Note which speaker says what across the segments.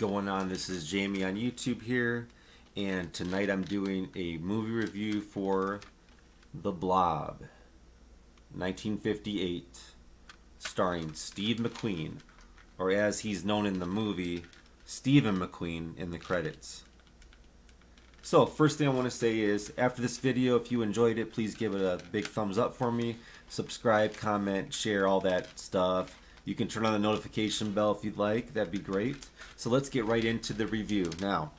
Speaker 1: going on? This is Jamie on YouTube here, and tonight I'm doing a movie review for The Blob, 1958, starring Steve McQueen, or as he's known in the movie, Stephen McQueen in the credits. So, first thing I want to say is, after this video, if you enjoyed it, please give it a big thumbs up for me. Subscribe, comment, share, all that stuff. You can turn on the notification bell if you'd like. That'd be great. So let's get right into the review. Now,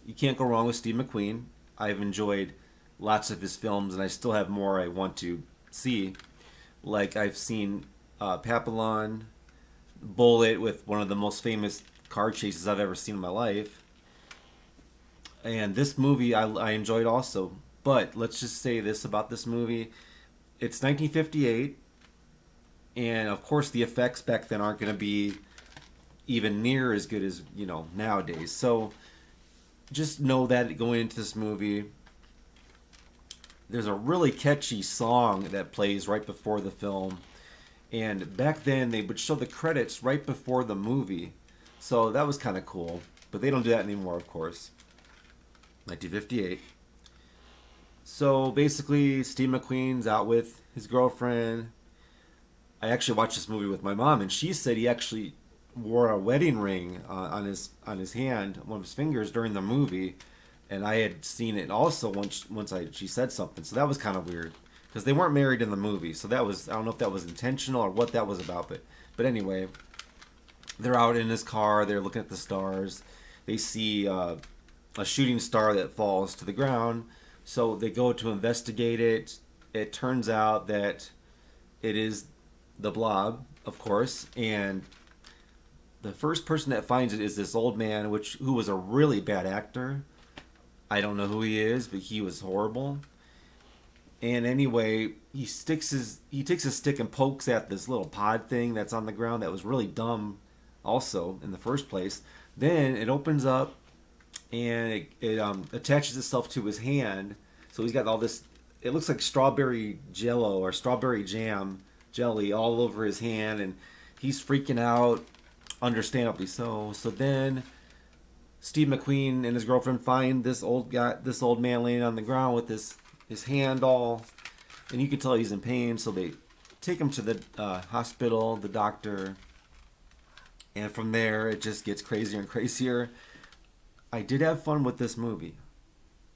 Speaker 1: you can't go wrong with Steve McQueen. I've enjoyed lots of his films, and I still have more I want to see. Like I've seen Papillon, Bullet, with one of the most famous car chases I've ever seen in my life. And this movie I enjoyed also. But let's just say this about this movie. It's 1958. And of course the effects back then aren't going to be even near as good as, nowadays. So just know that going into this movie, there's a really catchy song that plays right before the film. And back then they would show the credits right before the movie. So that was kind of cool. But they don't do that anymore, of course. 1958. So basically Steve McQueen's out with his girlfriend. I actually watched this movie with my mom, and she said he actually wore a wedding ring on his hand, one of his fingers, during the movie, and I had seen it also once she said something, so that was kind of weird because they weren't married in the movie, so that was, I don't know if that was intentional or what that was about, but anyway, they're out in his car, they're looking at the stars, they see a shooting star that falls to the ground, so they go to investigate it. It turns out that it is the Blob, of course, and the first person that finds it is this old man, who was a really bad actor. I don't know who he is, but he was horrible. And anyway, he takes his stick and pokes at this little pod thing that's on the ground that was really dumb also in the first place. Then it opens up and it attaches itself to his hand. So he's got all this, it looks like strawberry jello or strawberry jam jelly all over his hand, and he's freaking out, understandably so. So then Steve McQueen and his girlfriend find this old man laying on the ground with his hand all, and you can tell he's in pain. So they take him to the hospital, the doctor, and from there it just gets crazier and crazier. I did have fun with this movie.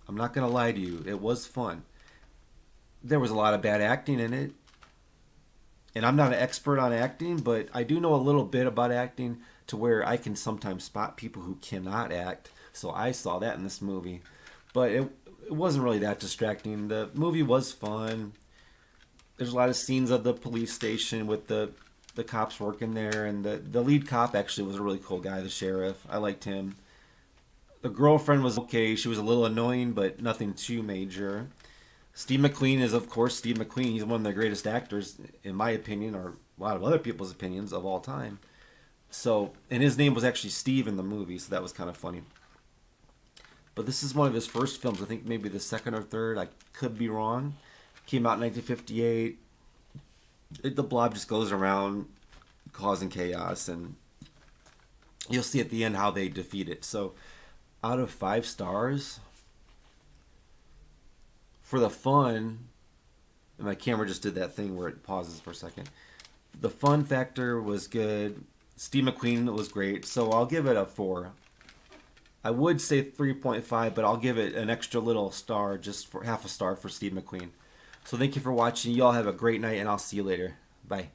Speaker 1: I'm not gonna lie to you, it was fun. There was a lot of bad acting in it. And I'm not an expert on acting, but I do know a little bit about acting to where I can sometimes spot people who cannot act. So I saw that in this movie. But it wasn't really that distracting. The movie was fun. There's a lot of scenes of the police station with the cops working there. And the lead cop actually was a really cool guy, the sheriff. I liked him. The girlfriend was okay. She was a little annoying, but nothing too major. Steve McQueen is, of course, Steve McQueen. He's one of the greatest actors, in my opinion, or a lot of other people's opinions, of all time. So, and his name was actually Steve in the movie, so that was kind of funny. But this is one of his first films. I think maybe the second or third. I could be wrong. Came out in 1958. The Blob just goes around causing chaos, and you'll see at the end how they defeat it. So, out of 5 stars... For the fun, and my camera just did that thing where it pauses for a second. The fun factor was good. Steve McQueen was great, so I'll give it a 4. I would say 3.5, but I'll give it an extra little star, just for half a star for Steve McQueen. So thank you for watching. You all have a great night, and I'll see you later. Bye.